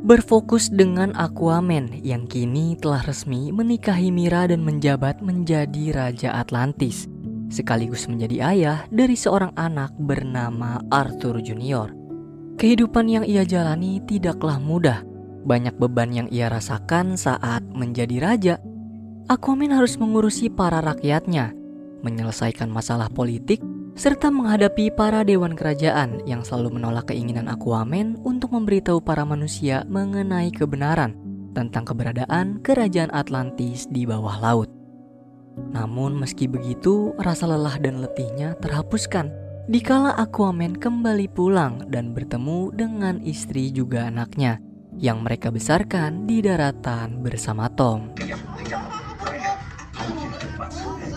berfokus dengan Aquaman yang kini telah resmi menikahi Mira dan menjabat menjadi Raja Atlantis, sekaligus menjadi ayah dari seorang anak bernama Arthur Junior. Kehidupan yang ia jalani tidaklah mudah. Banyak beban yang ia rasakan saat menjadi raja. Aquaman harus mengurusi para rakyatnya, menyelesaikan masalah politik, serta menghadapi para dewan kerajaan yang selalu menolak keinginan Aquaman untuk memberitahu para manusia mengenai kebenaran tentang keberadaan kerajaan Atlantis di bawah laut. Namun meski begitu, rasa lelah dan letihnya terhapuskan dikala Aquaman kembali pulang dan bertemu dengan istri juga anaknya yang mereka besarkan di daratan bersama Tom.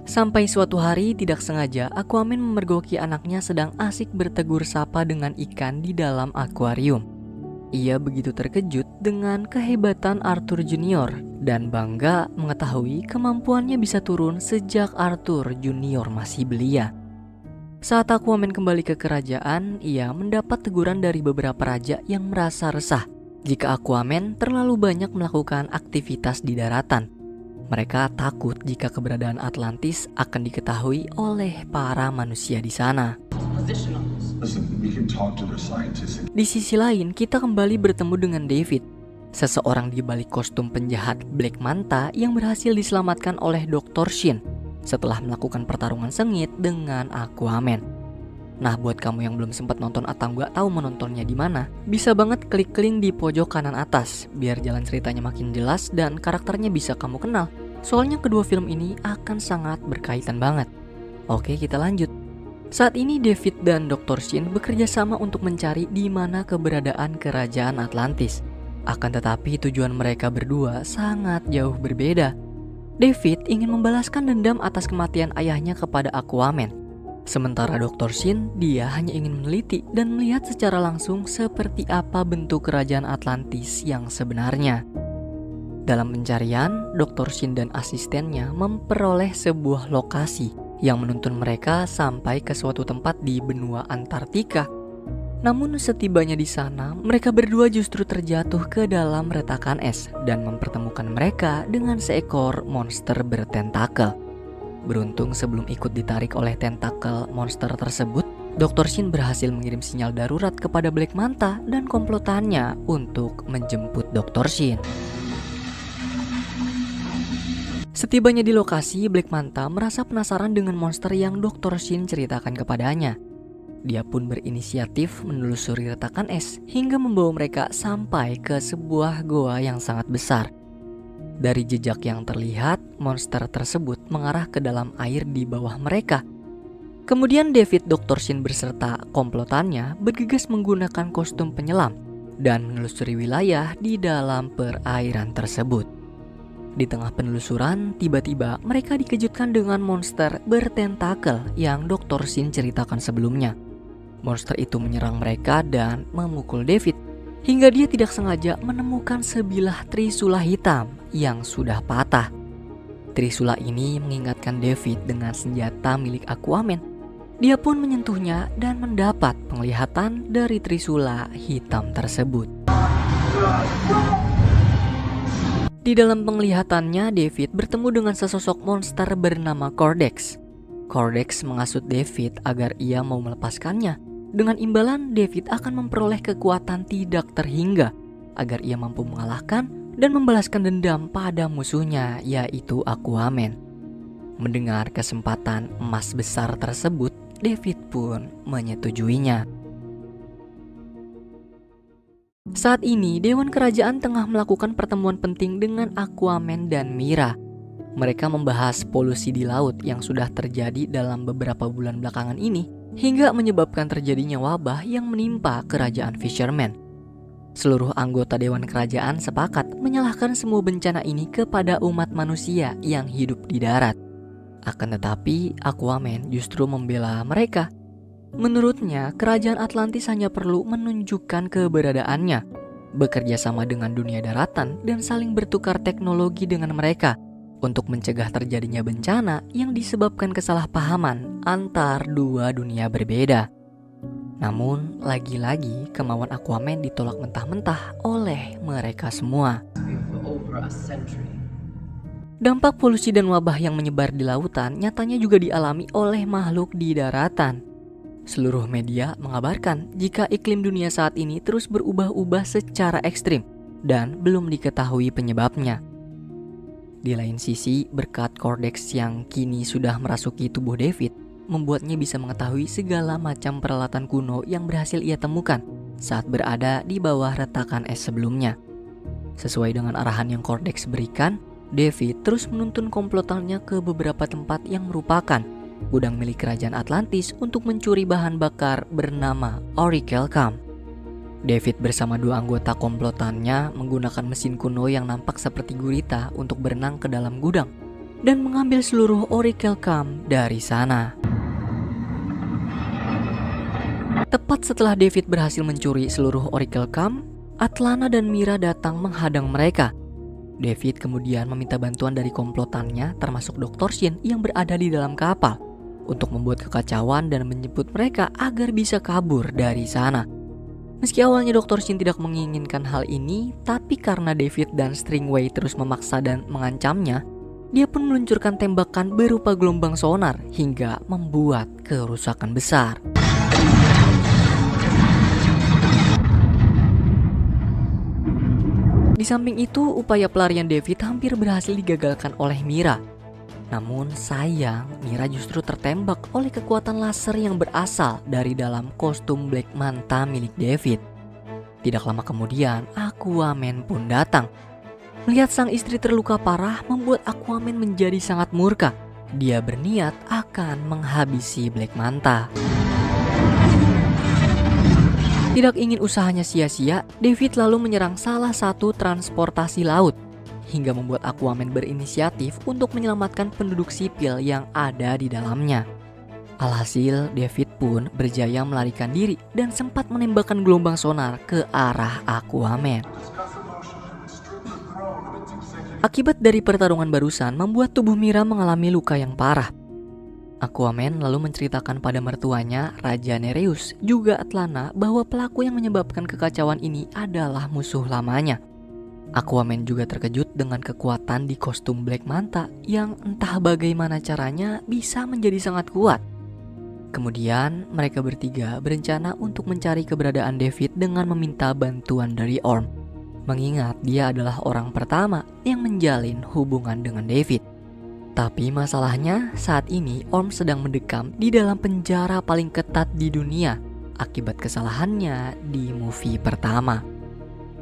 Sampai suatu hari tidak sengaja Aquaman memergoki anaknya sedang asik bertegur sapa dengan ikan di dalam akuarium. Ia begitu terkejut dengan kehebatan Arthur Junior dan bangga mengetahui kemampuannya bisa turun sejak Arthur Junior masih belia. Saat Aquaman kembali ke kerajaan, ia mendapat teguran dari beberapa raja yang merasa resah jika Aquaman terlalu banyak melakukan aktivitas di daratan. Mereka takut jika keberadaan Atlantis akan diketahui oleh para manusia di sana. Di sisi lain, kita kembali bertemu dengan David, seseorang di balik kostum penjahat Black Manta yang berhasil diselamatkan oleh Dr. Shin setelah melakukan pertarungan sengit dengan Aquaman. Nah, buat kamu yang belum sempat nonton atau nggak tahu menontonnya di mana, bisa banget klik link di pojok kanan atas biar jalan ceritanya makin jelas dan karakternya bisa kamu kenal. Soalnya kedua film ini akan sangat berkaitan banget. Oke, kita lanjut. Saat ini David dan Dr. Shin bekerja sama untuk mencari di mana keberadaan kerajaan Atlantis. Akan tetapi tujuan mereka berdua sangat jauh berbeda. David ingin membalaskan dendam atas kematian ayahnya kepada Aquaman. Sementara Dr. Shin, dia hanya ingin meneliti dan melihat secara langsung seperti apa bentuk kerajaan Atlantis yang sebenarnya. Dalam pencarian, Dr. Shin dan asistennya memperoleh sebuah lokasi yang menuntun mereka sampai ke suatu tempat di benua Antartika. Namun setibanya di sana, mereka berdua justru terjatuh ke dalam retakan es dan mempertemukan mereka dengan seekor monster bertentakel. Beruntung sebelum ikut ditarik oleh tentakel monster tersebut, Dr. Shin berhasil mengirim sinyal darurat kepada Black Manta dan komplotannya untuk menjemput Dr. Shin. Setibanya di lokasi, Black Manta merasa penasaran dengan monster yang Dr. Shin ceritakan kepadanya. Dia pun berinisiatif menelusuri retakan es hingga membawa mereka sampai ke sebuah goa yang sangat besar. Dari jejak yang terlihat, monster tersebut mengarah ke dalam air di bawah mereka. Kemudian David, Dr. Shin beserta komplotannya bergegas menggunakan kostum penyelam dan menelusuri wilayah di dalam perairan tersebut. Di tengah penelusuran, tiba-tiba mereka dikejutkan dengan monster bertentakel yang Dr. Shin ceritakan sebelumnya. Monster itu menyerang mereka dan memukul David, hingga dia tidak sengaja menemukan sebilah trisula hitam yang sudah patah. Trisula ini mengingatkan David dengan senjata milik Aquaman. Dia pun menyentuhnya dan mendapat penglihatan dari trisula hitam tersebut. Di dalam penglihatannya, David bertemu dengan sesosok monster bernama Cordex. Cordex mengasut David agar ia mau melepaskannya. Dengan imbalan, David akan memperoleh kekuatan tidak terhingga agar ia mampu mengalahkan dan membalaskan dendam pada musuhnya, yaitu Aquaman. Mendengar kesempatan emas besar tersebut, David pun menyetujuinya. Saat ini, Dewan Kerajaan tengah melakukan pertemuan penting dengan Aquaman dan Mira. Mereka membahas polusi di laut yang sudah terjadi dalam beberapa bulan belakangan ini, hingga menyebabkan terjadinya wabah yang menimpa kerajaan Fisherman. Seluruh anggota Dewan Kerajaan sepakat menyalahkan semua bencana ini kepada umat manusia yang hidup di darat. Akan tetapi, Aquaman justru membela mereka. Menurutnya, kerajaan Atlantis hanya perlu menunjukkan keberadaannya, bekerja sama dengan dunia daratan, dan saling bertukar teknologi dengan mereka untuk mencegah terjadinya bencana yang disebabkan kesalahpahaman antar dua dunia berbeda. Namun, lagi-lagi kemauan Aquaman ditolak mentah-mentah oleh mereka semua. Dampak polusi dan wabah yang menyebar di lautan nyatanya juga dialami oleh makhluk di daratan. Seluruh media mengabarkan jika iklim dunia saat ini terus berubah-ubah secara ekstrim dan belum diketahui penyebabnya. Di lain sisi, berkat Cordex yang kini sudah merasuki tubuh David, membuatnya bisa mengetahui segala macam peralatan kuno yang berhasil ia temukan saat berada di bawah retakan es sebelumnya. Sesuai dengan arahan yang Cordex berikan, David terus menuntun komplotannya ke beberapa tempat yang merupakan gudang milik kerajaan Atlantis untuk mencuri bahan bakar bernama Oracle Cam. David bersama 2 anggota komplotannya menggunakan mesin kuno yang nampak seperti gurita untuk berenang ke dalam gudang dan mengambil seluruh Oracle Cam dari sana. Tepat setelah David berhasil mencuri seluruh Oracle Cam, Atlana dan Mira datang menghadang mereka. David kemudian meminta bantuan dari komplotannya termasuk Dr. Shin yang berada di dalam kapal untuk membuat kekacauan dan menjemput mereka agar bisa kabur dari sana. Meski awalnya Dr. Shin tidak menginginkan hal ini, tapi karena David dan Stringway terus memaksa dan mengancamnya, dia pun meluncurkan tembakan berupa gelombang sonar hingga membuat kerusakan besar. Di samping itu, upaya pelarian David hampir berhasil digagalkan oleh Mira. Namun sayang, Mira justru tertembak oleh kekuatan laser yang berasal dari dalam kostum Black Manta milik David. Tidak lama kemudian, Aquaman pun datang. Melihat sang istri terluka parah membuat Aquaman menjadi sangat murka. Dia berniat akan menghabisi Black Manta. Tidak ingin usahanya sia-sia, David lalu menyerang salah satu transportasi laut hingga membuat Aquaman berinisiatif untuk menyelamatkan penduduk sipil yang ada di dalamnya. Alhasil, David pun berjaya melarikan diri dan sempat menembakkan gelombang sonar ke arah Aquaman. Akibat dari pertarungan barusan membuat tubuh Mira mengalami luka yang parah. Aquaman lalu menceritakan pada mertuanya, Raja Nereus, juga Atlana, bahwa pelaku yang menyebabkan kekacauan ini adalah musuh lamanya. Aquaman juga terkejut dengan kekuatan di kostum Black Manta yang entah bagaimana caranya bisa menjadi sangat kuat. Kemudian mereka bertiga berencana untuk mencari keberadaan David dengan meminta bantuan dari Orm, mengingat dia adalah orang pertama yang menjalin hubungan dengan David. Tapi masalahnya saat ini Orm sedang mendekam di dalam penjara paling ketat di dunia akibat kesalahannya di movie pertama.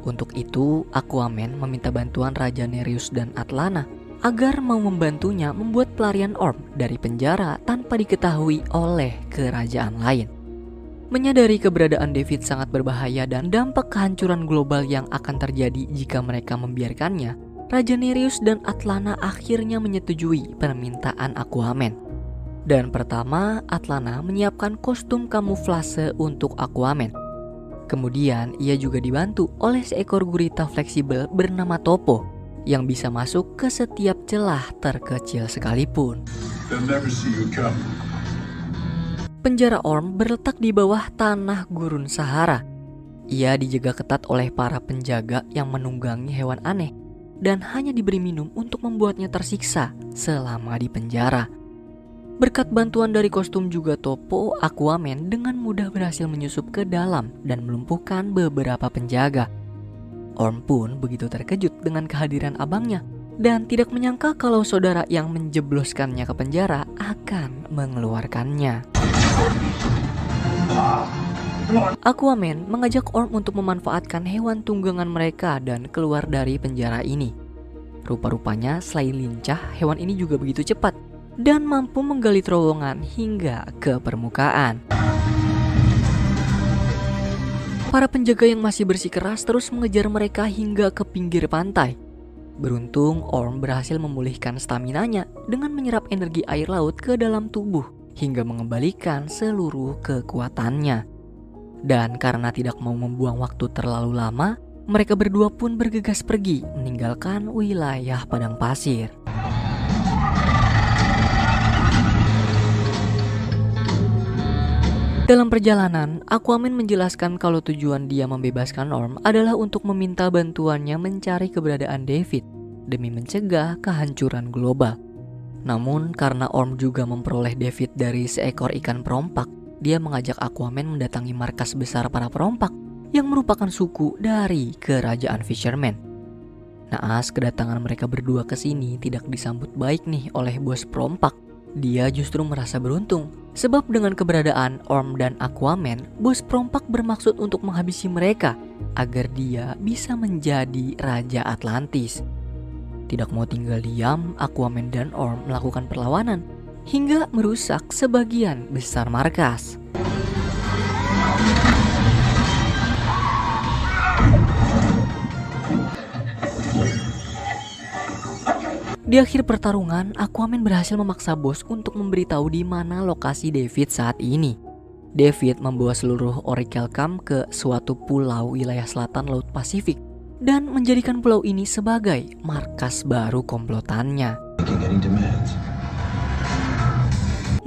Untuk itu, Aquaman meminta bantuan Raja Nereus dan Atlana agar mau membantunya membuat pelarian Orm dari penjara tanpa diketahui oleh kerajaan lain. Menyadari keberadaan David sangat berbahaya dan dampak kehancuran global yang akan terjadi jika mereka membiarkannya, Raja Nereus dan Atlana akhirnya menyetujui permintaan Aquaman. Dan pertama, Atlana menyiapkan kostum kamuflase untuk Aquaman. Kemudian ia juga dibantu oleh seekor gurita fleksibel bernama Topo yang bisa masuk ke setiap celah terkecil sekalipun. Penjara Orm berletak di bawah tanah gurun Sahara. Ia dijaga ketat oleh para penjaga yang menunggangi hewan aneh dan hanya diberi minum untuk membuatnya tersiksa selama di penjara. Berkat bantuan dari kostum juga Topo, Aquaman dengan mudah berhasil menyusup ke dalam dan melumpuhkan beberapa penjaga. Orm pun begitu terkejut dengan kehadiran abangnya dan tidak menyangka kalau saudara yang menjebloskannya ke penjara akan mengeluarkannya. Aquaman mengajak Orm untuk memanfaatkan hewan tunggangan mereka dan keluar dari penjara ini. Rupa-rupanya selain lincah, hewan ini juga begitu cepat dan mampu menggali terowongan hingga ke permukaan. Para penjaga yang masih bersikeras terus mengejar mereka hingga ke pinggir pantai. Beruntung, Orm berhasil memulihkan staminanya dengan menyerap energi air laut ke dalam tubuh hingga mengembalikan seluruh kekuatannya. Dan karena tidak mau membuang waktu terlalu lama, mereka berdua pun bergegas pergi meninggalkan wilayah padang pasir. Dalam perjalanan, Aquaman menjelaskan kalau tujuan dia membebaskan Orm adalah untuk meminta bantuannya mencari keberadaan David demi mencegah kehancuran global. Namun karena Orm juga memperoleh David dari seekor ikan perompak, dia mengajak Aquaman mendatangi markas besar para perompak yang merupakan suku dari kerajaan Fisherman. Naas kedatangan mereka berdua ke sini tidak disambut baik nih oleh bos perompak. Dia justru merasa beruntung, sebab dengan keberadaan Orm dan Aquaman, bos perompak bermaksud untuk menghabisi mereka agar dia bisa menjadi Raja Atlantis. Tidak mau tinggal diam, Aquaman dan Orm melakukan perlawanan hingga merusak sebagian besar markas. Di akhir pertarungan, Aquaman berhasil memaksa bos untuk memberitahu di mana lokasi David saat ini. David membawa seluruh Oracle Camp ke suatu pulau wilayah selatan Laut Pasifik dan menjadikan pulau ini sebagai markas baru komplotannya.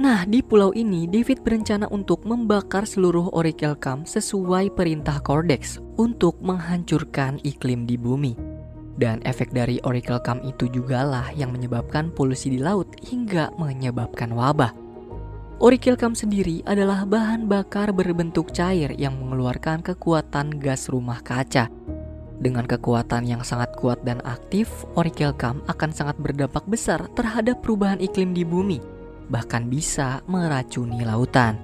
Nah, di pulau ini David berencana untuk membakar seluruh Oracle Camp sesuai perintah Cordex untuk menghancurkan iklim di bumi. Dan efek dari Oracle Camp itu jugalah yang menyebabkan polusi di laut hingga menyebabkan wabah. Oracle Camp sendiri adalah bahan bakar berbentuk cair yang mengeluarkan kekuatan gas rumah kaca. Dengan kekuatan yang sangat kuat dan aktif, Oracle Camp akan sangat berdampak besar terhadap perubahan iklim di bumi, bahkan bisa meracuni lautan.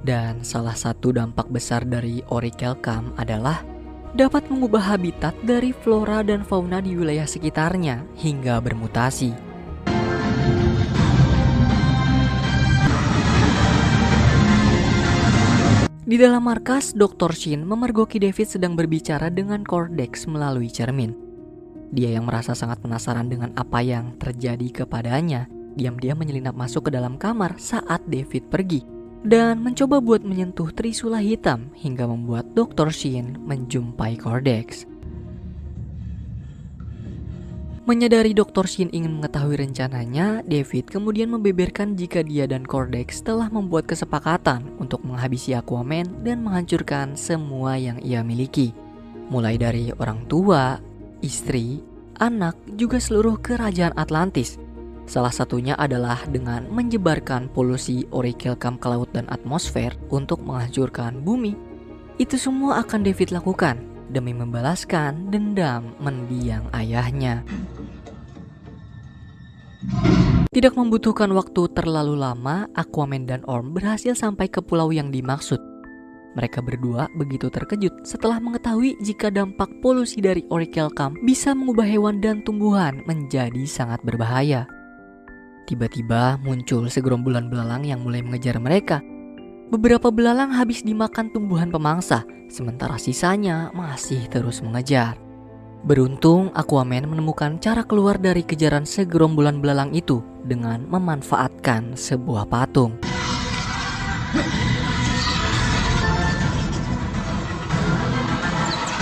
Dan salah satu dampak besar dari Oracle Camp adalah dapat mengubah habitat dari flora dan fauna di wilayah sekitarnya hingga bermutasi. Di dalam markas, Dr. Shin memergoki David sedang berbicara dengan Cordex melalui cermin. Dia yang merasa sangat penasaran dengan apa yang terjadi kepadanya, diam-diam menyelinap masuk ke dalam kamar saat David pergi dan mencoba buat menyentuh trisula hitam hingga membuat Dr. Shin menjumpai Cordex. Menyadari Dr. Shin ingin mengetahui rencananya, David kemudian membeberkan jika dia dan Cordex telah membuat kesepakatan untuk menghabisi Aquaman dan menghancurkan semua yang ia miliki, mulai dari orang tua, istri, anak, juga seluruh kerajaan Atlantis. Salah satunya adalah dengan menyebarkan polusi Oracle Camp ke laut dan atmosfer untuk menghancurkan bumi. Itu semua akan David lakukan demi membalaskan dendam mendiang ayahnya. Tidak membutuhkan waktu terlalu lama, Aquaman dan Orm berhasil sampai ke pulau yang dimaksud. Mereka berdua begitu terkejut setelah mengetahui jika dampak polusi dari Oracle Camp bisa mengubah hewan dan tumbuhan menjadi sangat berbahaya. Tiba-tiba muncul segerombolan belalang yang mulai mengejar mereka. Beberapa belalang habis dimakan tumbuhan pemangsa, sementara sisanya masih terus mengejar. Beruntung, Aquaman menemukan cara keluar dari kejaran segerombolan belalang itu dengan memanfaatkan sebuah patung.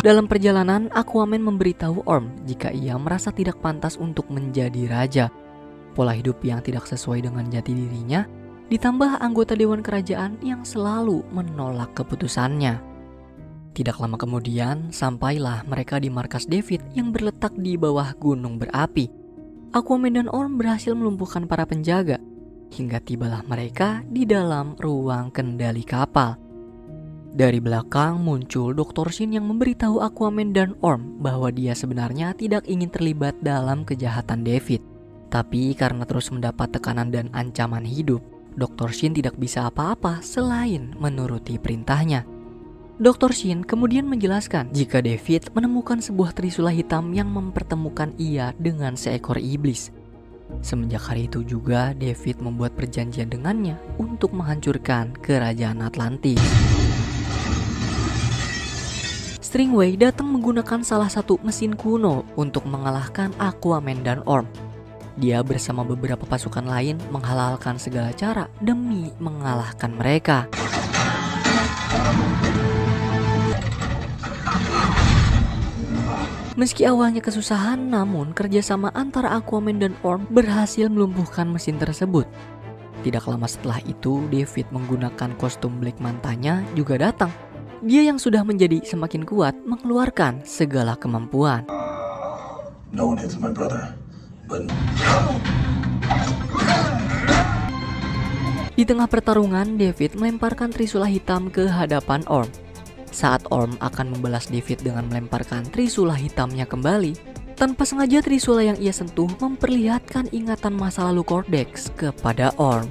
Dalam perjalanan, Aquaman memberitahu Orm jika ia merasa tidak pantas untuk menjadi raja. Pola hidup yang tidak sesuai dengan jati dirinya, ditambah anggota Dewan Kerajaan yang selalu menolak keputusannya. Tidak lama kemudian, sampailah mereka di markas David yang berletak di bawah gunung berapi. Aquaman dan Orm berhasil melumpuhkan para penjaga, hingga tibalah mereka di dalam ruang kendali kapal. Dari belakang muncul Dr. Shin yang memberitahu Aquaman dan Orm bahwa dia sebenarnya tidak ingin terlibat dalam kejahatan David. Tapi karena terus mendapat tekanan dan ancaman hidup, Dr. Shin tidak bisa apa-apa selain menuruti perintahnya. Dr. Shin kemudian menjelaskan jika David menemukan sebuah trisula hitam yang mempertemukan ia dengan seekor iblis. Semenjak hari itu juga David membuat perjanjian dengannya untuk menghancurkan kerajaan Atlantis. Stingray datang menggunakan salah satu mesin kuno untuk mengalahkan Aquaman dan Orm. Dia bersama beberapa pasukan lain menghalalkan segala cara demi mengalahkan mereka. Meski awalnya kesusahan, namun kerjasama antara Aquaman dan Orm berhasil melumpuhkan mesin tersebut. Tidak lama setelah itu, David menggunakan kostum Black Mantanya juga datang. Dia yang sudah menjadi semakin kuat mengeluarkan segala kemampuan. No one hits my brother, but... Di tengah pertarungan, David melemparkan trisula hitam ke hadapan Orm. Saat Orm akan membalas David dengan melemparkan trisula hitamnya kembali, tanpa sengaja trisula yang ia sentuh memperlihatkan ingatan masa lalu Cordex kepada Orm.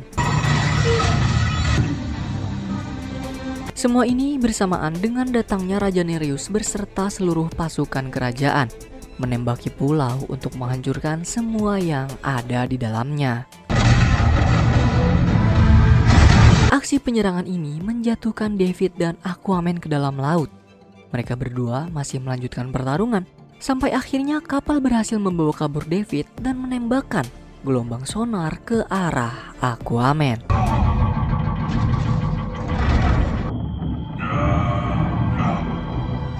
Semua ini bersamaan dengan datangnya Raja Nereus beserta seluruh pasukan kerajaan, menembaki pulau untuk menghancurkan semua yang ada di dalamnya. Aksi penyerangan ini menjatuhkan David dan Aquaman ke dalam laut. Mereka berdua masih melanjutkan pertarungan, sampai akhirnya kapal berhasil membawa kabur David dan menembakkan gelombang sonar ke arah Aquaman.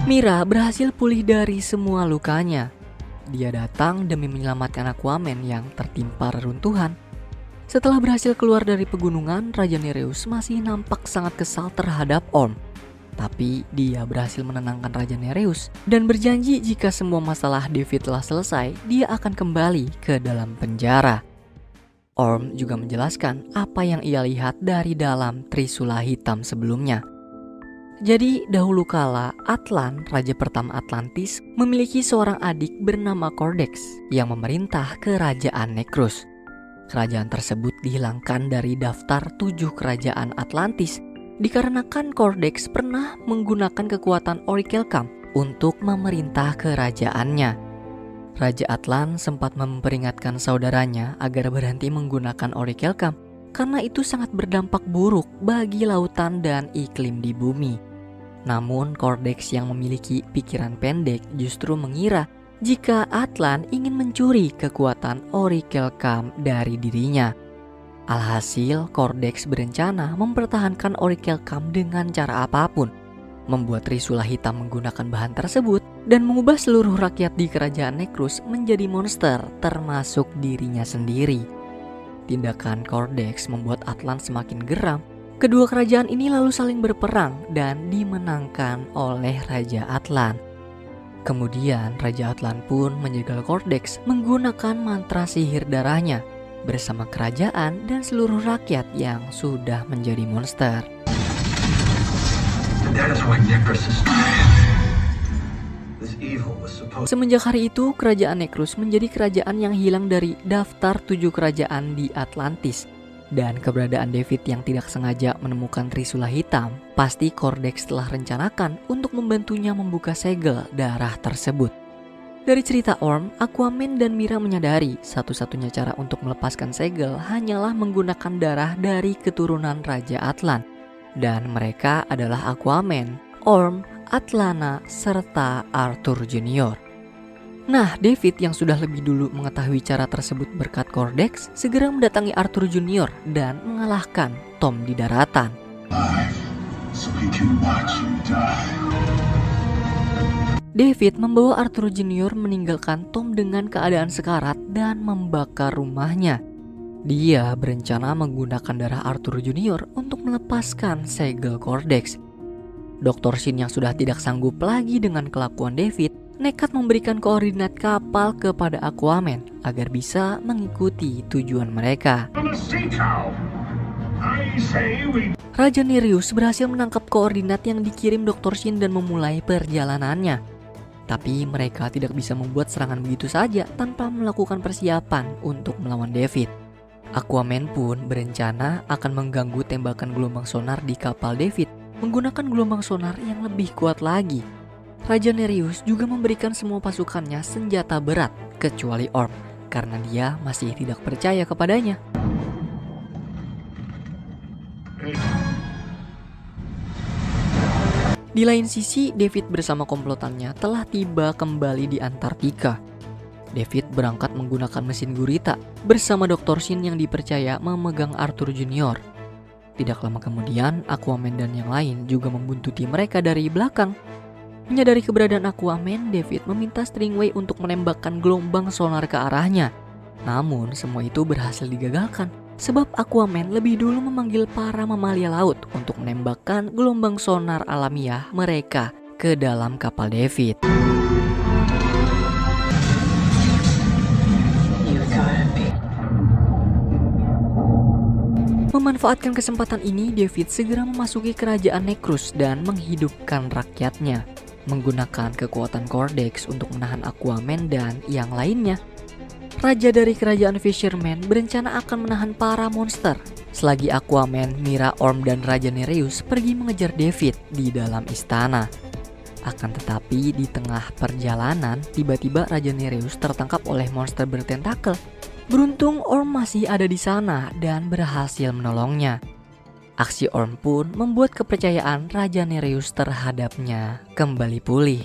Mira berhasil pulih dari semua lukanya. Dia datang demi menyelamatkan Aquaman yang tertimpa reruntuhan. Setelah berhasil keluar dari pegunungan, Raja Nereus masih nampak sangat kesal terhadap Orm. Tapi dia berhasil menenangkan Raja Nereus dan berjanji jika semua masalah David telah selesai, dia akan kembali ke dalam penjara. Orm juga menjelaskan apa yang ia lihat dari dalam trisula hitam sebelumnya. Jadi dahulu kala Atlan, raja pertama Atlantis, memiliki seorang adik bernama Cordex yang memerintah kerajaan Necrus. Kerajaan tersebut dihilangkan dari daftar 7 kerajaan Atlantis dikarenakan Cordex pernah menggunakan kekuatan Oracle Camp untuk memerintah kerajaannya. Raja Atlan sempat memperingatkan saudaranya agar berhenti menggunakan Oracle Camp karena itu sangat berdampak buruk bagi lautan dan iklim di bumi. Namun Cordex yang memiliki pikiran pendek justru mengira jika Atlan ingin mencuri kekuatan Oracle Camp dari dirinya. Alhasil, Cordex berencana mempertahankan Oracle Camp dengan cara apapun, membuat trisula hitam menggunakan bahan tersebut, dan mengubah seluruh rakyat di kerajaan Necrus menjadi monster, termasuk dirinya sendiri. Tindakan Cordex membuat Atlan semakin geram. Kedua kerajaan ini lalu saling berperang dan dimenangkan oleh Raja Atlan. Kemudian Raja Atlan pun menjegal Cordex menggunakan mantra sihir darahnya bersama kerajaan dan seluruh rakyat yang sudah menjadi monster. Semenjak hari itu, kerajaan Necrus menjadi kerajaan yang hilang dari daftar 7 kerajaan di Atlantis. Dan keberadaan David yang tidak sengaja menemukan trisula hitam pasti Cordex telah rencanakan untuk membantunya membuka segel darah tersebut. Dari cerita Orm, Aquaman dan Mira menyadari satu-satunya cara untuk melepaskan segel hanyalah menggunakan darah dari keturunan Raja Atlan. Dan mereka adalah Aquaman, Orm, Atlana, serta Arthur Jr. Nah, David yang sudah lebih dulu mengetahui cara tersebut berkat Cordex segera mendatangi Arthur Jr. dan mengalahkan Tom di daratan. David membawa Arthur Jr. meninggalkan Tom dengan keadaan sekarat dan membakar rumahnya. Dia berencana menggunakan darah Arthur Jr. untuk melepaskan segel Cordex. Dr. Shin yang sudah tidak sanggup lagi dengan kelakuan David nekat memberikan koordinat kapal kepada Aquaman agar bisa mengikuti tujuan mereka. Raja Nereus berhasil menangkap koordinat yang dikirim Dr. Shin dan memulai perjalanannya. Tapi mereka tidak bisa membuat serangan begitu saja tanpa melakukan persiapan untuk melawan David. Aquaman pun berencana akan mengganggu tembakan gelombang sonar di kapal David menggunakan gelombang sonar yang lebih kuat lagi. Raja Nereus juga memberikan semua pasukannya senjata berat kecuali Orm karena dia masih tidak percaya kepadanya. Di lain sisi, David bersama komplotannya telah tiba kembali di Antartika. David berangkat menggunakan mesin gurita bersama Dr. Shin yang dipercaya memegang Arthur Jr. Tidak lama kemudian, Aquaman dan yang lain juga membuntuti mereka dari belakang. Menyadari keberadaan Aquaman, David meminta Stingray untuk menembakkan gelombang sonar ke arahnya. Namun semua itu berhasil digagalkan Sebab Aquaman lebih dulu memanggil para mamalia laut untuk menembakkan gelombang sonar alamiah mereka ke dalam kapal David. Memanfaatkan kesempatan ini, David segera memasuki kerajaan Necrus dan menghidupkan rakyatnya, menggunakan kekuatan Cordex untuk menahan Aquaman dan yang lainnya. Raja dari kerajaan Fisherman berencana akan menahan para monster selagi Aquaman, Mira, Orm, dan Raja Nereus pergi mengejar David di dalam istana. Akan tetapi di tengah perjalanan, tiba-tiba Raja Nereus tertangkap oleh monster bertentakel. Beruntung Orm masih ada di sana dan berhasil menolongnya. Aksi Orm pun membuat kepercayaan Raja Nereus terhadapnya kembali pulih.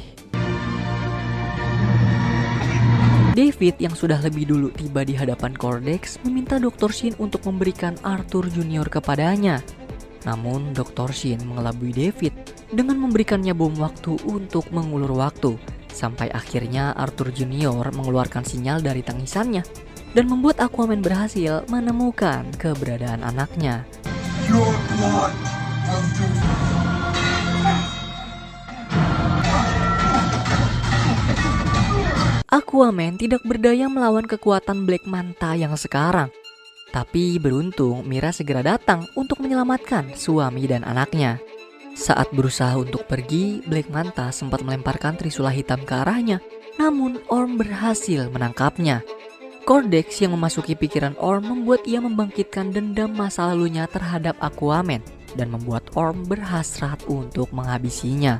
David yang sudah lebih dulu tiba di hadapan Cordex meminta Dr. Shin untuk memberikan Arthur Junior kepadanya. Namun Dr. Shin mengelabui David dengan memberikannya bom waktu untuk mengulur waktu, sampai akhirnya Arthur Junior mengeluarkan sinyal dari tangisannya dan membuat Aquaman berhasil menemukan keberadaan anaknya. Your blood will do. Aquaman tidak berdaya melawan kekuatan Black Manta yang sekarang. Tapi beruntung Mira segera datang untuk menyelamatkan suami dan anaknya. Saat berusaha untuk pergi, Black Manta sempat melemparkan trisula hitam ke arahnya. Namun Orm berhasil menangkapnya. Cordex yang memasuki pikiran Orm membuat ia membangkitkan dendam masa lalunya terhadap Aquaman dan membuat Orm berhasrat untuk menghabisinya.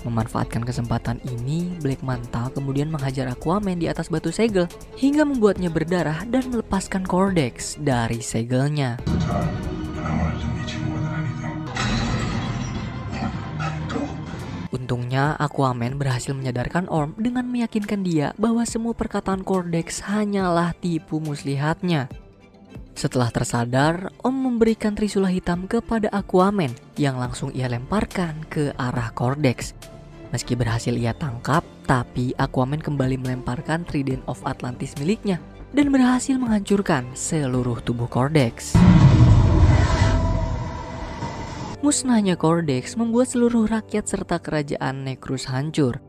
Memanfaatkan kesempatan ini, Black Manta kemudian menghajar Aquaman di atas batu segel hingga membuatnya berdarah dan melepaskan Cordex dari segelnya. Untungnya Aquaman berhasil menyadarkan Orm dengan meyakinkan dia bahwa semua perkataan Cordex hanyalah tipu muslihatnya. Setelah tersadar, Orm memberikan trisula hitam kepada Aquaman yang langsung ia lemparkan ke arah Cordex. Meski berhasil ia tangkap, tapi Aquaman kembali melemparkan Trident of Atlantis miliknya dan berhasil menghancurkan seluruh tubuh Cordex. Musnahnya Cordex membuat seluruh rakyat serta kerajaan Necrus hancur.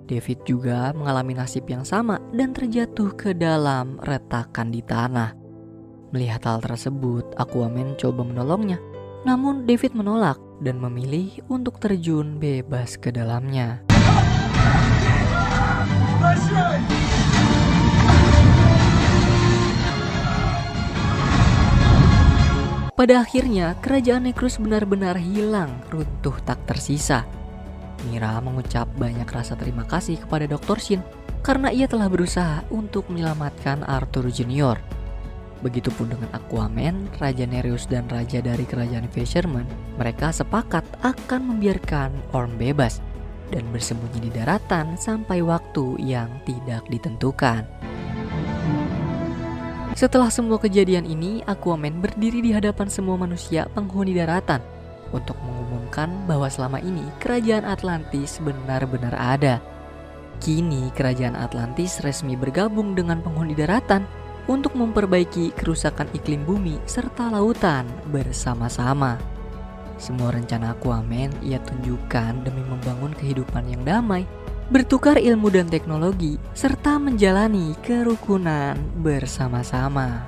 David juga mengalami nasib yang sama dan terjatuh ke dalam retakan di tanah. Melihat hal tersebut, Aquaman coba menolongnya. Namun David menolak dan memilih untuk terjun bebas ke dalamnya. Pada akhirnya, kerajaan Necrus benar-benar hilang, runtuh tak tersisa. Mira mengucap banyak rasa terima kasih kepada Dr. Shin karena ia telah berusaha untuk menyelamatkan Arthur Junior. Begitupun dengan Aquaman, Raja Nereus dan Raja dari kerajaan Fisherman, mereka sepakat akan membiarkan Orm bebas dan bersembunyi di daratan sampai waktu yang tidak ditentukan. Setelah semua kejadian ini, Aquaman berdiri di hadapan semua manusia penghuni daratan untuk mengumumkan bahwa selama ini kerajaan Atlantis benar-benar ada. Kini kerajaan Atlantis resmi bergabung dengan penghuni daratan untuk memperbaiki kerusakan iklim bumi serta lautan bersama-sama. Semua rencana Aquaman ia tunjukkan demi membangun kehidupan yang damai, bertukar ilmu dan teknologi, serta menjalani kerukunan bersama-sama.